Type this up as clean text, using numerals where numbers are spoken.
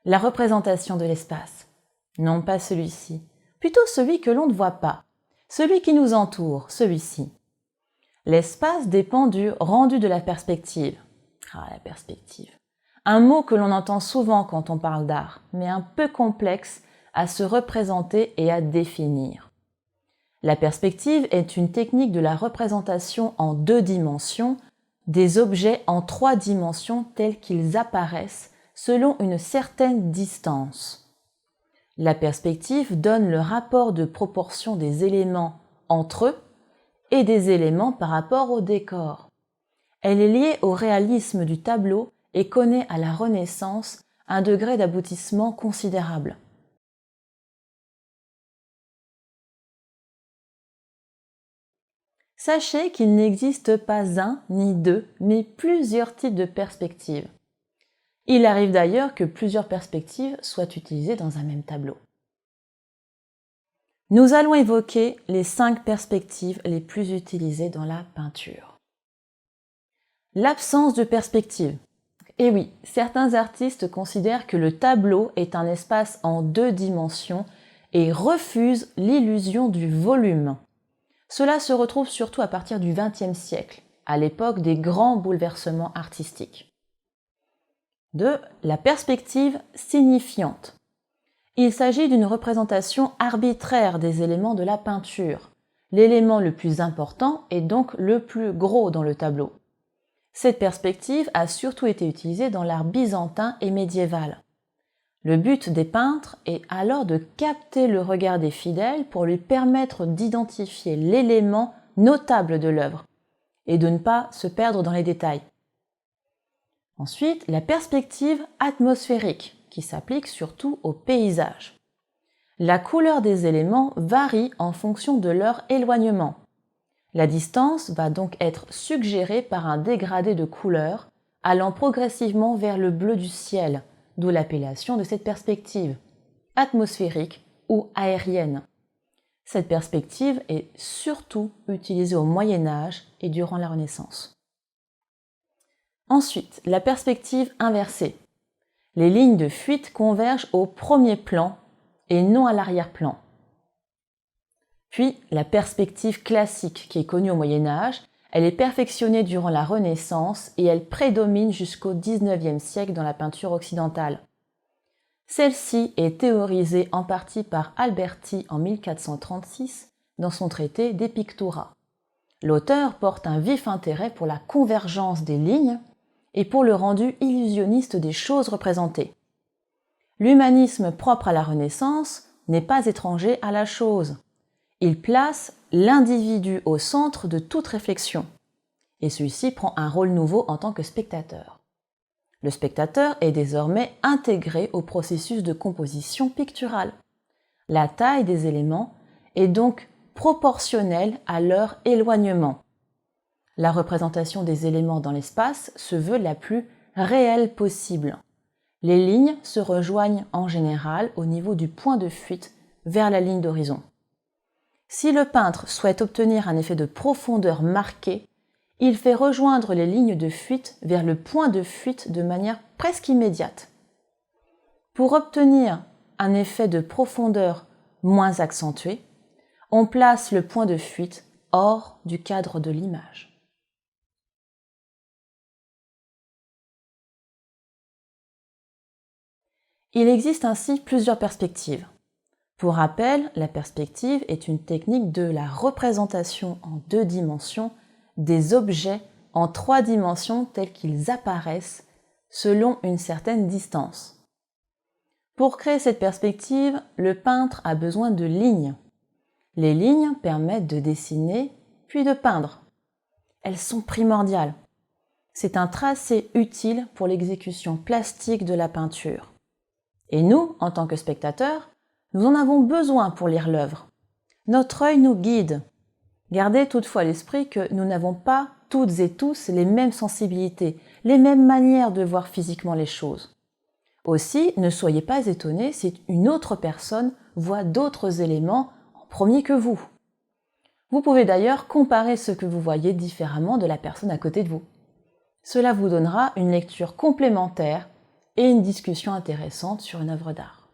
la représentation de l'espace. Non pas celui-ci, plutôt celui que l'on ne voit pas, celui qui nous entoure, celui-ci. L'espace dépend du rendu de la perspective. Ah, la perspective. Un mot que l'on entend souvent quand on parle d'art, mais un peu complexe à se représenter et à définir. La perspective est une technique de la représentation en 2 dimensions des objets en 3 dimensions tels qu'ils apparaissent selon une certaine distance. La perspective donne le rapport de proportion des éléments entre eux et des éléments par rapport au décor. Elle est liée au réalisme du tableau et connaît à la Renaissance un degré d'aboutissement considérable. Sachez qu'il n'existe pas un ni 2, mais plusieurs types de perspectives. Il arrive d'ailleurs que plusieurs perspectives soient utilisées dans un même tableau. Nous allons évoquer les 5 perspectives les plus utilisées dans la peinture. L'absence de perspective. Et oui, certains artistes considèrent que le tableau est un espace en 2 dimensions et refusent l'illusion du volume. Cela se retrouve surtout à partir du XXe siècle, à l'époque des grands bouleversements artistiques. 2. La perspective signifiante. Il s'agit d'une représentation arbitraire des éléments de la peinture. L'élément le plus important est donc le plus gros dans le tableau. Cette perspective a surtout été utilisée dans l'art byzantin et médiéval. Le but des peintres est alors de capter le regard des fidèles pour lui permettre d'identifier l'élément notable de l'œuvre et de ne pas se perdre dans les détails. Ensuite, la perspective atmosphérique qui s'applique surtout au paysage. La couleur des éléments varie en fonction de leur éloignement. La distance va donc être suggérée par un dégradé de couleur allant progressivement vers le bleu du ciel, d'où l'appellation de cette perspective, atmosphérique ou aérienne. Cette perspective est surtout utilisée au Moyen Âge et durant la Renaissance. Ensuite, la perspective inversée. Les lignes de fuite convergent au premier plan et non à l'arrière-plan. Puis, la perspective classique qui est connue au Moyen Âge, elle est perfectionnée durant la Renaissance et elle prédomine jusqu'au XIXe siècle dans la peinture occidentale. Celle-ci est théorisée en partie par Alberti en 1436 dans son traité De Pictura. L'auteur porte un vif intérêt pour la convergence des lignes et pour le rendu illusionniste des choses représentées. L'humanisme propre à la Renaissance n'est pas étranger à la chose. Il place l'individu au centre de toute réflexion, et celui-ci prend un rôle nouveau en tant que spectateur. Le spectateur est désormais intégré au processus de composition picturale. La taille des éléments est donc proportionnelle à leur éloignement. La représentation des éléments dans l'espace se veut la plus réelle possible. Les lignes se rejoignent en général au niveau du point de fuite vers la ligne d'horizon. Si le peintre souhaite obtenir un effet de profondeur marqué, il fait rejoindre les lignes de fuite vers le point de fuite de manière presque immédiate. Pour obtenir un effet de profondeur moins accentué, on place le point de fuite hors du cadre de l'image. Il existe ainsi plusieurs perspectives. Pour rappel, la perspective est une technique de la représentation en 2 dimensions des objets en 3 dimensions tels qu'ils apparaissent selon une certaine distance. Pour créer cette perspective, le peintre a besoin de lignes. Les lignes permettent de dessiner puis de peindre. Elles sont primordiales. C'est un tracé utile pour l'exécution plastique de la peinture. Et nous, en tant que spectateurs, nous en avons besoin pour lire l'œuvre. Notre œil nous guide. Gardez toutefois à l'esprit que nous n'avons pas toutes et tous les mêmes sensibilités, les mêmes manières de voir physiquement les choses. Aussi, ne soyez pas étonnés si une autre personne voit d'autres éléments en premier que vous. Vous pouvez d'ailleurs comparer ce que vous voyez différemment de la personne à côté de vous. Cela vous donnera une lecture complémentaire et une discussion intéressante sur une œuvre d'art.